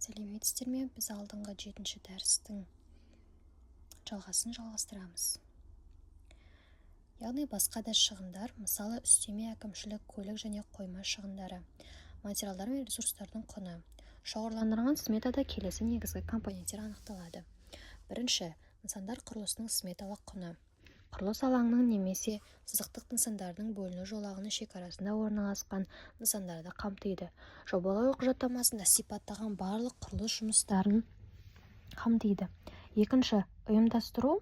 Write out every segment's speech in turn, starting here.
Сәлеметсіздер ме? Біз алдыңғы 7-ші дәрістің жалғасын жалғастырамыз. Яғни басқа да шығындар, мысалы үстеме әкімшілік, көлік және қойма шығындары, материалдар мен ресурстардың құны. Шоғырландырылған сметада келесі негізгі компоненттер анықталады. Бірінші, нысандар құрылысының сметалық құны. Құрылыс алаңының немесе сызықтық нысандардың бөліну жолағының шекарасында орналасқан нысандарды қамтиды. Жобалау құжаттамасында сипаттаған барлық құрылыс жұмыстарын қамтиды. Екінші, ұйымдастыру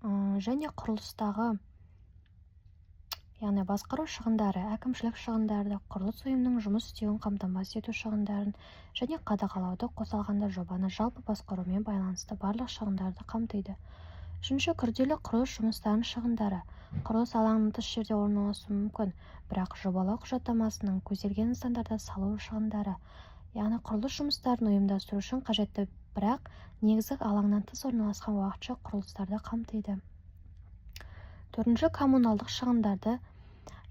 және құрылыстағы яғни басқару шығындары, әкімшілік шығындарды, құрылыс ұйымның жұмыс істеуін қамтамасыз ету шығындарын және қадағалауды қоса алғанда жобаны жалпы басқарумен байланысты барлық шығындарды қамтиды. Үшінші, күрделі құрылыс жұмыстарының шығындары. Құрылыс алаңының тыс жерде орналасуы мүмкін, бірақ жобалау құжаттамасының көзделген нысандарда салу шығындары, яғни құрылыс жұмыстарын ұйымдастыру үшін қажетті, бірақ негізгі алаңнан тыс орналасқан уақытша құрылыстарды қамтиды. Төртінші, коммуналдық шығындарды,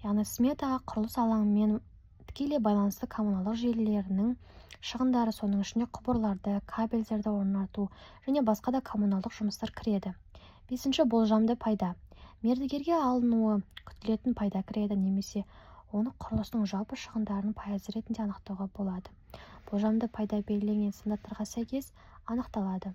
яғни сметаға құрылыс алаңымен тікелей байланысты коммуналдық желілерінің шығындары, соның ішінде құбырларды, кабельдерді орнату және басқа да коммуналдық жұмыстар кіреді. Бесінші, болжамды пайда. Мердігерге алынуы күтілетін пайда кіреді, немесе оны құрылыстың жалпы шығындарын пайызы ретінде анықтауға болады. Болжамды пайда белгіленген стандарттарға сәйкес анықталады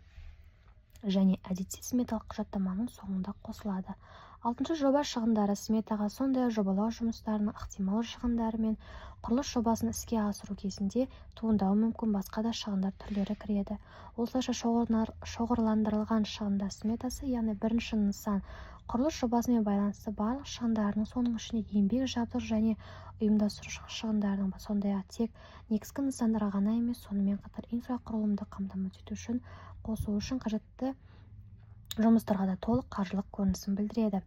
және әдетте сметалық құжаттаманың соңында қосылады. Алтыншы, жоба шығындары. Сметаға сондай жобалау жұмыстарының ықтимал шығындары мен құрылыс жобасын іске асыру кезінде туындауы мүмкін басқа да шығындар түрлері кіреді. Осылайша шоғырландырылған шығындар сметасы, яғни бірінші, нысан құрылыс жобасымен байланысты барлық шығындардың, соның ішінде еңбек, жабдық және ұйымдастыру шығындарының, сондай-ақ тек негізгі нысандарға ғана емес, сонымен қатар инфрақұрылымды қамтамасыз ету үшін қосу үшін қажетті жұмыстарға да толық қаржылық көрінісін білдіреді.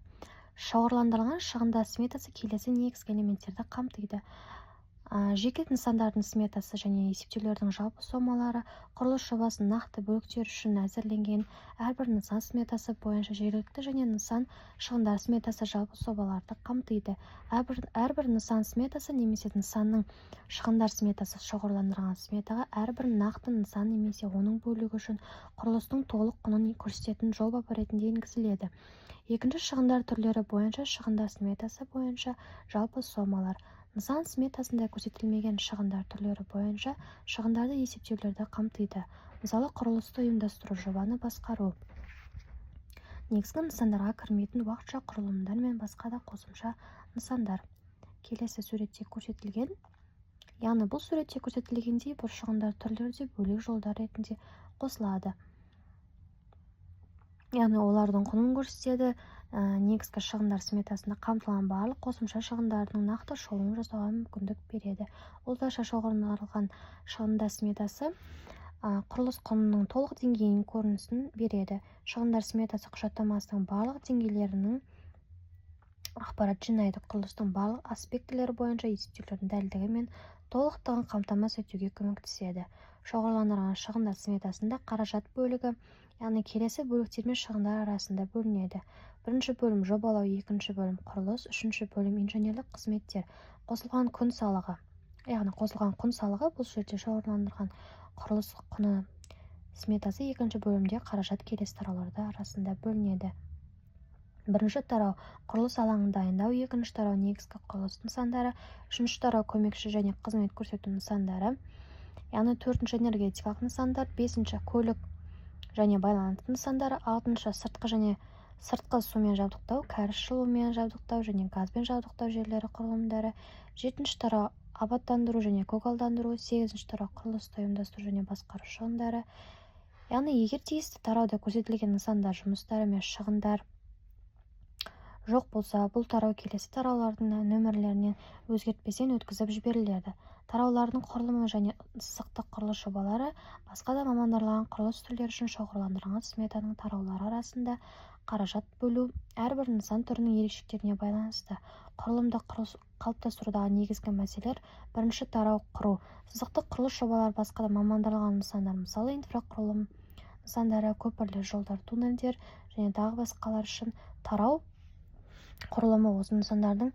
Шоғырландырылған шығындар сметасы келесі негізгі элементтерді қамтиды. Жеке нысандардың сметасы және есептеулердің жалпы сомалары, құрылыс жобасының нақты бөліктері үшін әзірленген әрбір нысан сметасы бойынша жергілікті және нысан шығындар сметасы жалпы сомаларды қамтиды. Әрбір нысан сметасы немесе нысанның шығындар сметасы шоғырландырылған сметаға әрбір нақты нысан немесе оның бөлігі үшін құрылыстың толық құнын көрсететін жоба ретінде енгізіледі. Екінші, шығындар түрлері бойынша шығындар сметасы бойынша жалпы сомалар. Нысан сметасында көрсетілмеген шығындар түрлері бойынша шығындарды есептеулерді қамтиды. Мысалы, құрылысты ұйымдастыру, жобаны басқару. Негізгі нысандарға кірмейтін уақытша құрылымдар мен басқа да қосымша нысандар. Келесі суретте көрсетілген. Яғни бұл суретте көрсетілгендей бұл шығындар түрлері де бөлек жолдар ретінде қосылады. Яғни олардың құнын көрсетеді. Негізгі шығындар сметасында қамтылған барлық қосымша шығындардың нақты шолуын жасауға мүмкіндік береді. Осылайша шоғырландырылған шығындар сметасы құрылыс құнының толық деңгейінің көрінісін береді. Шығындар сметасы құжаттамасының барлық деңгейлерінің ақпарат жинайды. Құрылыстың барлық аспектілері бойынша есептеулердің дәлдігі мен толықтығын қамтамасыз етуге көмектеседі. Шоғырландырылған шығындар сметасында қаражат бөлігі, яғни келесі бөліктер мен шығындар арасында бөлінеді. Бірінші бөлім жобалау, екінші бөлім құрылыс, үшінші бөлім инженерлік қызметтер. Қосылған құн салығы. Яғни қосылған құн салығы бұл жерде шоғырландырылған құрылыс құны сметасы, екінші бөлімде қаражат келесі тарауларда арасында бөлінеді. Бірінші тарау құрылыс алаңын дайындау, екінші тарау негізгі құрылыс нысандары, үшінші тарау көмекші және қызмет көрсету нысандары, яғни төртінші энергетикалық нысандар, бесінші көлік және байланыс нысандары, алтыншы сыртқы сумен жабдықтау, кәріз жылумен жабдықтау және газбен жабдықтау жерлері құрылымдары, жетінші тарау абаттандыру және көгалдандыру, сегізінші тарау құрылысты ұйымдастыру және басқару шығындары. Яғни егер тиісті тарауда көрсетілген нысандар жұмыстары мен шығындар жоқ болса, бұл тарау келесі тараулардың нөмірлерінен өзгертпестен өткізіп жіберіледі. Тараулардың құрылымы және сызықтық құрылыс жобалары басқа да мамандандырылған құрылыс түрлері үшін шоғырландырылған сметаның тараулары арасында қаражат бөлу әрбір нысан түрінің ерекшеліктеріне байланысты. Құрылымды қалыптастырудағы негізгі мәселелер: бірінші, тарау құру. Сызықтық құрылыс жобалары басқа да мамандандырылған нысандар, мысалы инфрақұрылым нысандары, көпірлер, жолдар, туннельдер және тағы басқалар үшін тарау құрылымы осы нысандардың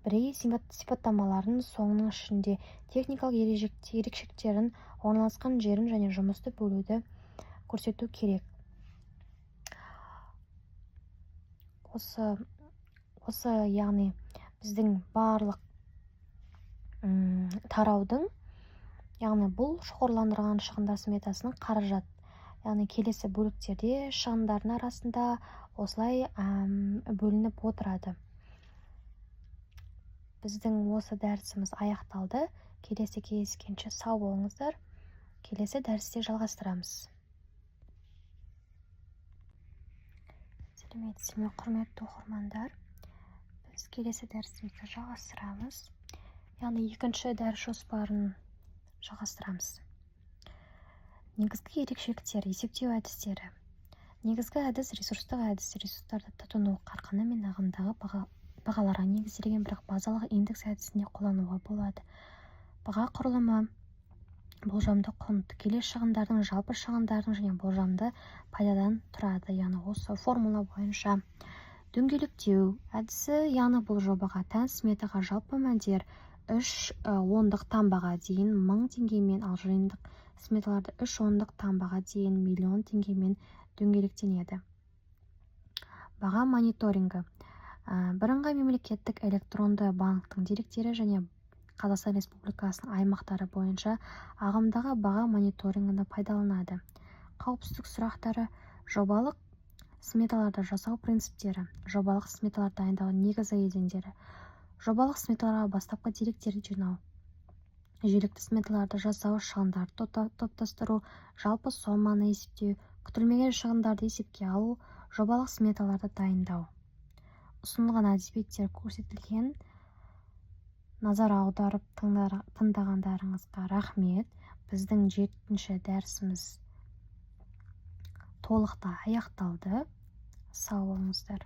бірегей сипаттамаларын, соның ішінде техникалық ерекшеліктерін, орналасқан жерін және жұмысты бөлуді көрсету керек. Осы яғни біздің барлық тараудың, яғни бұл шоғырландырылған шығындар сметасының қаражат, яғни келесі бөліктерде шығындардың арасында осылай бөлініп отырады. Біздің осы дәрісіміз аяқталды. Келесі кездескенше сау болыңыздар. Келесі дәрісте жалғастырамыз. Сәлеметсіздер ме, құрметті оқырмандар? Біз келесі дәрісімізді жалғастырамыз. Яғни екінші дәріс жоспарын жалғастырамыз. Негізгі ерекшеліктер, есептеу әдістері. Негізгі әдіс ресурстық әдіс. Ресурстарды тұтыну қарқыны мен ағымдағы бағаларға негізделген бірақ базалық индекс әдісінде қолдануға болады. Баға құрылымы болжамды құн, тікелей шығындардың, жалпы шығындардың және болжамды пайдадан тұрады. Яғни осы формула бойынша дөңгелектеу әдісі, яғни бұл жобаға тән сметаға жалпы мәндер 3 ондық таңбаға дейін 1000 теңгемен, ал жиынтық сметаларды 3 ондық таңбаға дейін миллион теңгемен дөңгелектенеді. Баға мониторингі. Бірыңғай мемлекеттік электронды банктің деректері және Қазақстан Республикасының аймақтары бойынша ағымдағы баға мониторингіні пайдаланады. Қауіпсіздік сұрақтары, жобалық сметаларды жасау принциптері, жобалық сметалар дайындау негізгі кезеңдері, жобалық сметаларға бастапқы деректерді жинау, жиілікті сметаларды жасау, шығындарды топтастыру, жалпы соманы есептеу, күтілмеген шығындарды есепке алу, жобалық сметаларды дайындау. Ұсынылған әдебиеттер көрсетілген. Назар аударып тыңдағандарыңызға рахмет. Біздің 7-ші дәрісіміз толықтай аяқталды. Сау болыңыздар.